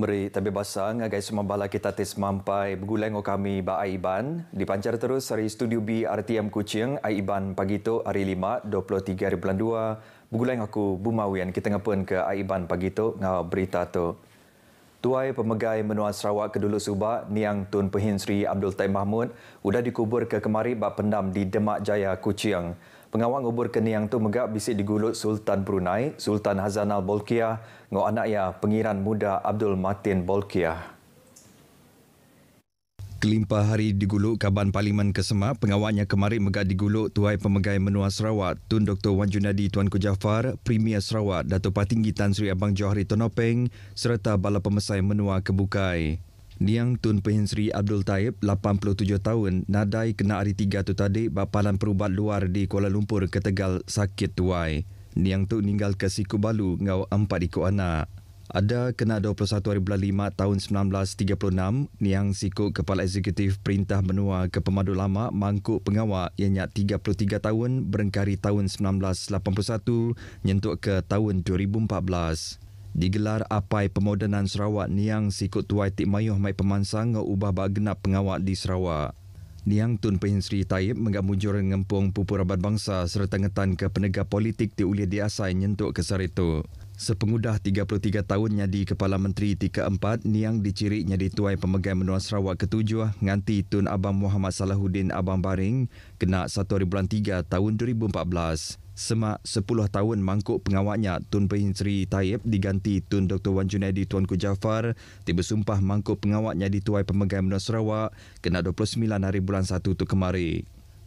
Beri tapi basa ngagai semua bala kita tes mampai berguleng kami ba Aiban dipancar terus dari studio B RTM Kuching Aiban pagi tu hari 5 23 hari bulan 2 berguleng aku Bumawian kita ngapun ke Aiban pagi tu ngau berita tu. Tuai Pemegai Menua Sarawak Kedulu Subak Niang Tun Pehin Sri Abdul Taib Mahmud sudah dikubur ke kemari bak pendam di Demak Jaya Kuching. Pengawal ngubur ke Niang tu megak bisik digulut Sultan Brunei, Sultan Hazanal Bolkiah, ngau anak ya Pengiran Muda Abdul Matin Bolkiah. Kelimpah hari diguluk Kaban Parlimen Kesemak, pengawalnya kemari megak diguluk Tuai Pemegai Menua Sarawak, Tun Dr. Wan Junadi Tuanku Jaafar, Premier Sarawak, Dato' Patinggi Tan Sri Abang Johari Tonopeng, serta Bala Pemesai Menua Kebukai. Niang Tun Pehin Sri Abdul Taib, 87 tahun, nadai kena hari 3 tu tadi bapalan perubat luar di Kuala Lumpur ke Tegal sakit tuai. Niang tu meninggal ke Siku Balu ngau 4 ikut anak. Ada kena 21 hari bulan 5 tahun 1936, Niang Siku Kepala Eksekutif Perintah Menua ke Pemadu Lama Mangkuk Pengawal ianya 33 tahun berengkari tahun 1981 nyentuk ke tahun 2014. Digelar Apai Pemodenan Sarawak Niang Sikut Tuai Tik Mayuh Mai Pemansang ngubah bak genap pengawal di Sarawak. Niang Tun Pehin Sri Taib mengamujur ngempung pupur abad bangsa serta ngetan ke penegak politik di uliah diasai nyentuk ke Sarito. Sepengudah 33 tahunnya di Kepala Menteri Ti keempat, Niang diciriknya di Tuai Pemegai Menua Sarawak ke-7 nganti Tun Abang Muhammad Salahuddin Abang Baring kena 1 hari bulan 3 tahun 2014. Semak 10 tahun mangkuk pengawalnya Tun Pehin Sri Taib diganti Tun Dr. Wan Junadi Tuanku Jaafar tiba sumpah mangkuk pengawalnya di Tuai Pemegai Menua Sarawak kena 29 hari bulan 1 tu kemari.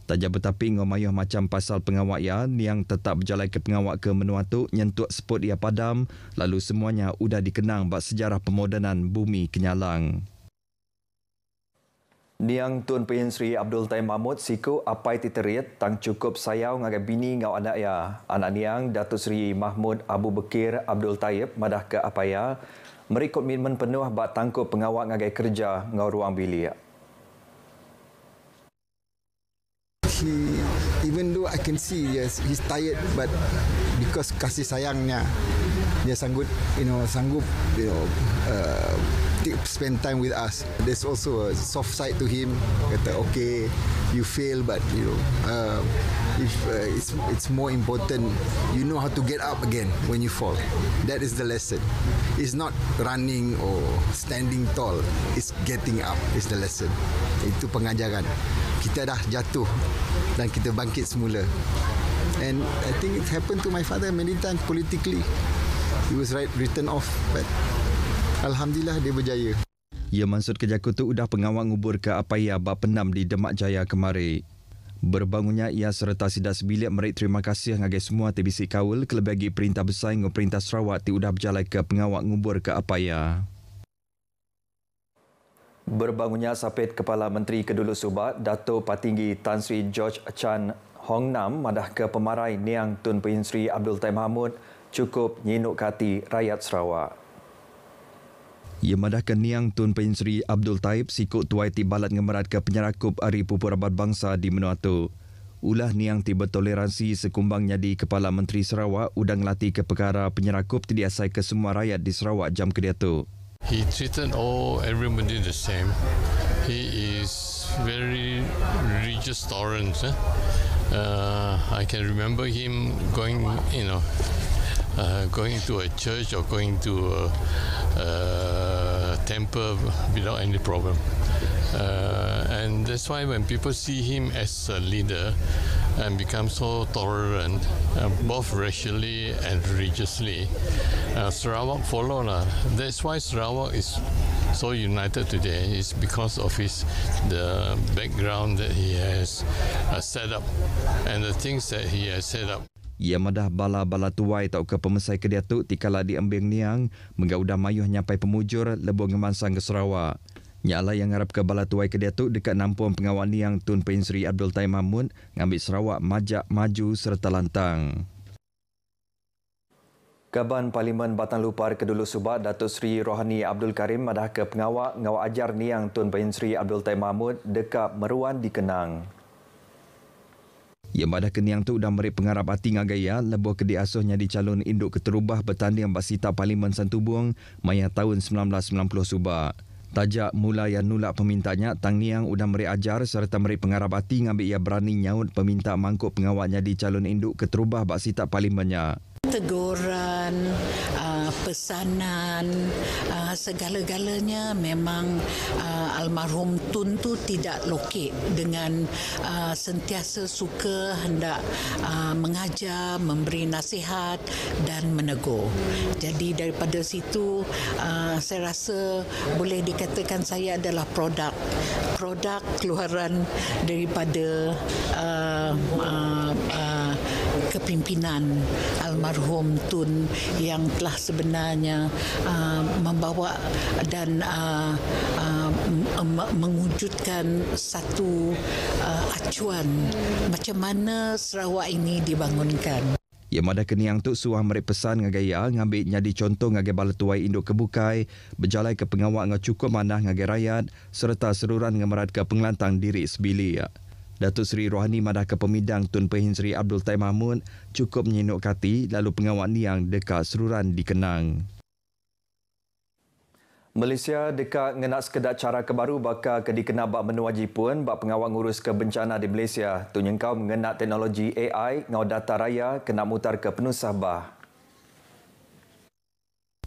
Tajam bertapi ngomayuh macam pasal pengawal ya yang tetap berjalan ke pengawal ke menua tu nyentuk spot ia padam lalu semuanya udah dikenang bak sejarah pemodenan bumi Kenyalang. Niang Tun Pehin Sri Abdul Taib Mahmud siku apai titerit tang cukup sayau ngagai bini ngau anak ya. Anak Niang Datuk Sri Mahmud Abu Bekir Abdul Taib madah ke apaya meri komitmen penuh bak tangkup pengawal ngagai kerja ngau ruang bilik. Even though I can see yes he's tired, but because kasih sayangnya dia sanggup spend time with us. There's also a soft side to him. Kata okay, you fail, but it's more important you know how to get up again when you fall. That is the lesson. It's not running or standing tall. It's getting up is the lesson. Itu pengajaran. Kita dah jatuh dan kita bangkit semula. And I think it happened to my father many times politically. He was written off, but alhamdulillah dia berjaya. Ia maksud kejaku tu udah pengawal ngubur ke apaya bak penam di Demak Jaya kemari. Berbangunnya ia serta sidak sebilik merik terima kasih ngagai semua TBC Kaul kelebagi perintah besar ngau perintah Sarawak ti udah berjalan ke pengawal ngubur ke apaya. Berbangunnya Sapit Kepala Menteri Kedulu Subak Dato' Patinggi Tan Sri George Chan Hong Nam madah ke pemarai Niang Tun Pehin Sri Abdul Taib Mahmud cukup nyinuk hati rakyat Sarawak. Ia madah ke Niang Tun Pehin Sri Abdul Taib sikut tuai ti balat ngemerat ke penyerakup Hari Pupur Abad Bangsa di menua tu. Ulah Niang ti bertoleransi sekumbangnya di Kepala Menteri Sarawak udang latih ke perkara penyerakup ti diasai ke semua rakyat di Sarawak jam kedia tu. He treated everybody the same. He is very religious tolerant. I can remember him going to a church or going to a temple without any problem. And that's why when people see him as a leader and become so tolerant, both racially and religiously, Sarawak follow lah. That's why Sarawak is so united today. It's because of the background that he has set up and the things that he has set up. Ia madah bala-bala tuai tau ke pemesai kedia tu tikala diembing Niang menggaudah mayuh nyampai pemujur lebur ngemansang ke Sarawak. Nyala yang harap ke bala tuai kedia tu dekat nampung pengawal Niang Tun Pehin Sri Abdul Taib Mahmud ngambil Sarawak majak maju serta lantang. Kaban Parlimen Batang Lupar Kedulu Subak Datuk Sri Rohani Abdul Karim madah ke pengawal ngawal ajar Niang Tun Pehin Sri Abdul Taib Mahmud dekat Meruan dikenang. Yang pada keniang tu udah merik pengarap hati ngagaya lebuh ke diasuhnya di calon induk keterubah bertanding basita Parlimen Santubong maya tahun 1990 subak. Tajak mula yang nulak pemintanya, Tang Niang udah merik ajar serta merik pengarap hati ngambil ia berani nyaut peminta mangkuk pengawalnya di calon induk keterubah basita Parlimennya. Teguran, pesanan, segala-galanya memang almarhum Tun tu tidak lokek dengan sentiasa suka hendak mengajar, memberi nasihat dan menegur. Jadi daripada situ saya rasa boleh dikatakan saya adalah produk keluaran daripada kepimpinan almarhum Tun yang telah sebenarnya membawa dan mewujudkan satu acuan macam mana Sarawak ini dibangunkan. Yang mada keniang tu suah merik pesan ngagaya ngambil jadi contoh ngagai bala tuai induk kebukai, berjalai ke pengawal ngau cukup manah ngagai rakyat serta seruran ngemerat ke pengelantang diri sebili. Datuk Seri Rohani madah ke pemidang Tun Pehin Seri Abdul Taib Mahmud cukup menyinuk kati lalu pengawal niang dekat seruran dikenang. Malaysia dekat ngenak sekedar cara kebaru bakal ke dikenal bak menua Jepun bak pengawal ngurus ke bencana di Malaysia. Tu nyengkau mengenak teknologi AI ngau data raya kena mutar ke penusah bah.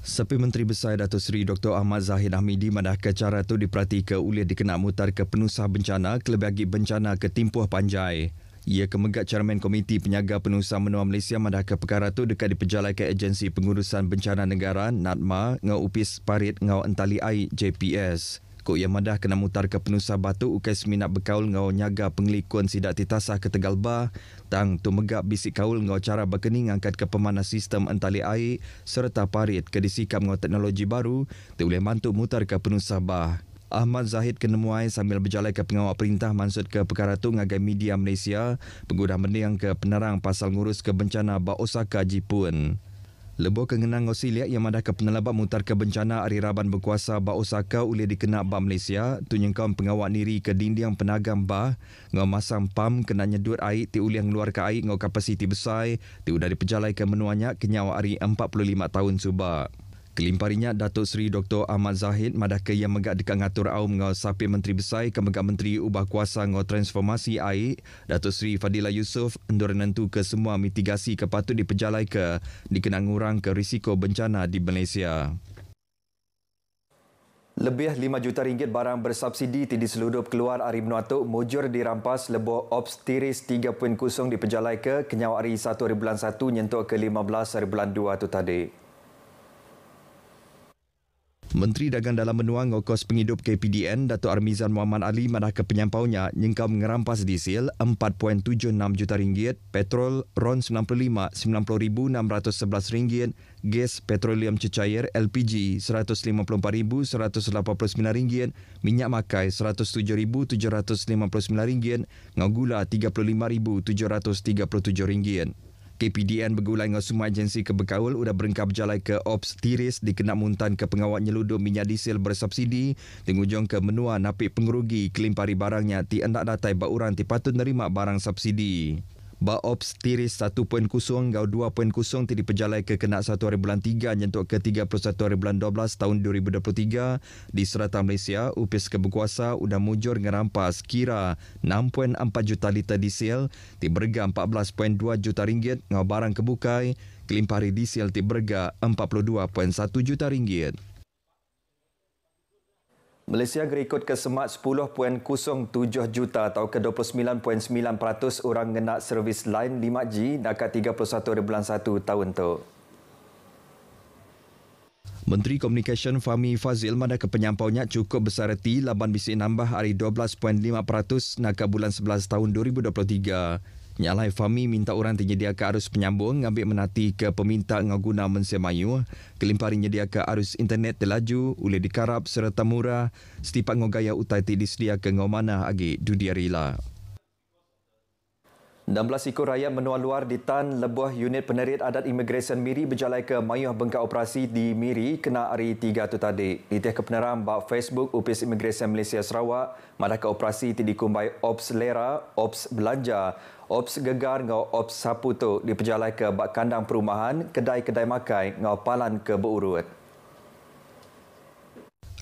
Sepi Menteri Besar Datuk Seri Dr. Ahmad Zahid Hamidi madah ke cara tu diperhati ke ulih dikena mutar ke penusah bencana kelebih bencana ke Timpuh Panjai. Ia kemegat Chairman Komiti Penyaga Penusah Menua Malaysia madah ke perkara tu dekat diperjalai ke Agensi Pengurusan Bencana Negara NADMA ngau Upis Parit ngau Entali Air JPS. Kok ia madah kena mutar ke penusah batu ukai seminat berkaul ngau nyaga pengelikun sidak titasah ke Tegal Bah, tang tu megap bisik kaul ngau cara berkening angkat ke pemanas sistem entali air serta parit ke disikap ngau teknologi baru, tu boleh mantuk mutar ke penusah bah. Ahmad Zahid kena muai sambil berjalan ke pengawal perintah maksud ke perkara tu ngagai media Malaysia, penggudah mendiang ke penerang pasal ngurus ke bencana Ba Osaka Jepun. Lebuh kengenang ngosiliak yang madah ke penelabat mutar ke bencana Ari Raban berkuasa Ba Osaka ulih dikena Ba Malaysia, tu nyengkau pengawal niri ke dinding penagam Ba, ngau masang pam kena nyedut air, ti ulih ngeluar ke air ngau kapasiti besar, ti udah diperjalai ke menuanya kenyawa Ari 45 tahun subak. Kelimparinya Datuk Seri Dr. Ahmad Zahid madah ke yang megak dekat ngatur aum ngau sapi Menteri Besar ke megak Menteri Ubah Kuasa ngau transformasi air, Datuk Seri Fadilah Yusof endor nentu ke semua mitigasi ke patut diperjalai ke dikenang ngurang ke risiko bencana di Malaysia. Lebih 5 juta ringgit barang bersubsidi di seluruh keluar Ari Menua tu mujur dirampas lebuh Ops Tiris 3.0 diperjalai ke kenyawa Ari 1 bulan 1 nyentuk ke 15 bulan 2 tu tadi. Menteri Dagang Dalam Menua ngokos penghidup KPDN Datuk Armizan Muhammad Ali madah ke penyampaunya nyengkau mengerampas diesel 4.76 juta ringgit, petrol RON 95 90,611 ringgit, gas petroleum cecair LPG 154,189 ringgit, minyak makai 107,759 ringgit, ngau gula 35,737 ringgit. KPDN bergulai dengan semua agensi kebekaul udah berengkap berjalai ke Ops Tiris dikena muntan ke pengawal nyeludup minyak diesel bersubsidi tengujung ke menua napik pengerugi kelimpari barangnya ti endak datai bauran ti patut nerima barang subsidi. Ba Ops Tiris 1.0 ngau 2.0 ti diperjalai ke kena 1 hari bulan 3 nyentuk ke 31 hari bulan 12 tahun 2023 di Serata Malaysia. Upis keberkuasa udah mujur ngerampas kira 6.4 juta liter diesel ti berga 14.2 juta ringgit ngau barang kebukai kelimpari diesel ti berga 42.1 juta ringgit. Malaysia gerikut ke semat 10.07 juta atau ke 29.9% orang ngenak servis line 5G dekat 31 bulan 1 tahun tu. Menteri Komunikasi Fahmi Fazil madah ke penyampaunya cukup besar reti laban bisik nambah hari 12.5% nak bulan 11 tahun 2023. Nyalai Fahmi minta orang menyediakan arus penyambung ngambil menati ke peminta ngaguna Mensia Mayu, kelimpari menyediakan arus internet terlaju, boleh dikarap serta murah, setiap ngogaya utai disediakan ngau mana agi dudia rila. 16 ekor rakyat menua luar di Tan Lebuh Unit Penerit Adat Imigresen Miri berjalan ke Mayuh Bengkak Operasi di Miri kena hari 3 tu tadi. Nitih kepeneram bak Facebook Opis Imigresen Malaysia Sarawak madaka operasi dikumbai Ops Lera, Ops Belanja, Ops Gegar ngau Ops Sapu tu diperjalai ke bak kandang perumahan, kedai-kedai makai ngau palan ke berurut.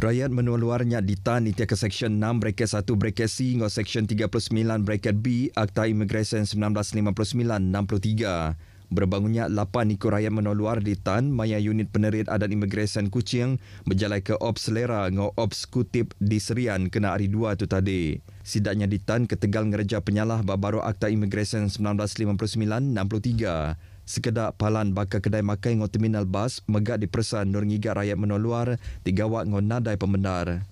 Rakyat menua luarnya ditahan di ke Seksyen 6-1-C ngau Seksyen 39-B Akta Imigresen 1959-63. Berbangunnya 8 ekor rakyat menua luar ditahan maya unit penerit adat imigresen Kuching berjalan ke Ops Lera ngau Ops Kutip di Serian kena hari 2 tu tadi. Sidaknya ditahan ke Tegal ngereja penyalah baru Akta Imigresen 1959-63. Sekedak palan baka kedai makai ngau terminal bas megak dipersan nur ngigat rakyat menua luar digawak ngau nadai pembenar.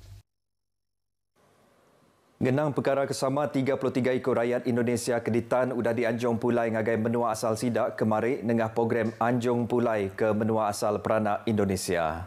Genang perkara kesama 33 ekor rakyat Indonesia keditan udah dianjung pulai ngagai menua asal sidak kemari nengah program anjung pulai ke menua asal peranak Indonesia.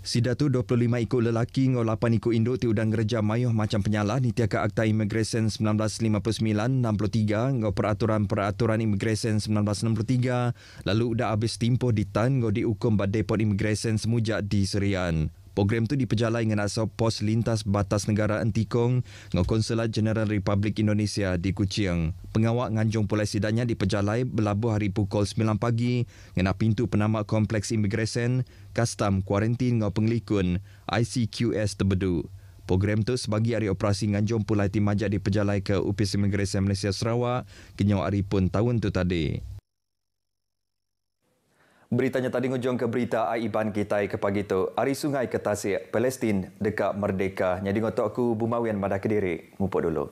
Sidak tu 25 ekor lelaki ngau 8 ekor induk ti udang gereja mayuh macam penyalah ni tiaka Akta Imigresen 1959-63 ngau peraturan-peraturan imigresen 1963 lalu udah habis timpoh di Tan ngau dihukum bad Depot Imigresen Semujak di Serian. Program tu diperjalai dengan asal pos lintas batas negara Entikong ngau Konsulat Jeneral Republik Indonesia di Kuching. Pengawak nganjung pulai sidaknya diperjalai berlabuh hari pukul 9 pagi ngena pintu penamak kompleks imigresen, kastam, kuarantin ngau penglikun, ICQS Terbedu. Program tu sebagi hari operasi nganjung pulai timajak diperjalai ke Opis Imigresen Malaysia Sarawak kenyau hari pun tahun tu tadi. Beritanya tadi ngujung ke berita Aiban kita ke pagi tu. Hari Sungai ke Tasik, Palestin dekat merdeka. Jadi ngotok aku Bumawian Madah Kediri. Ngumpul dulu.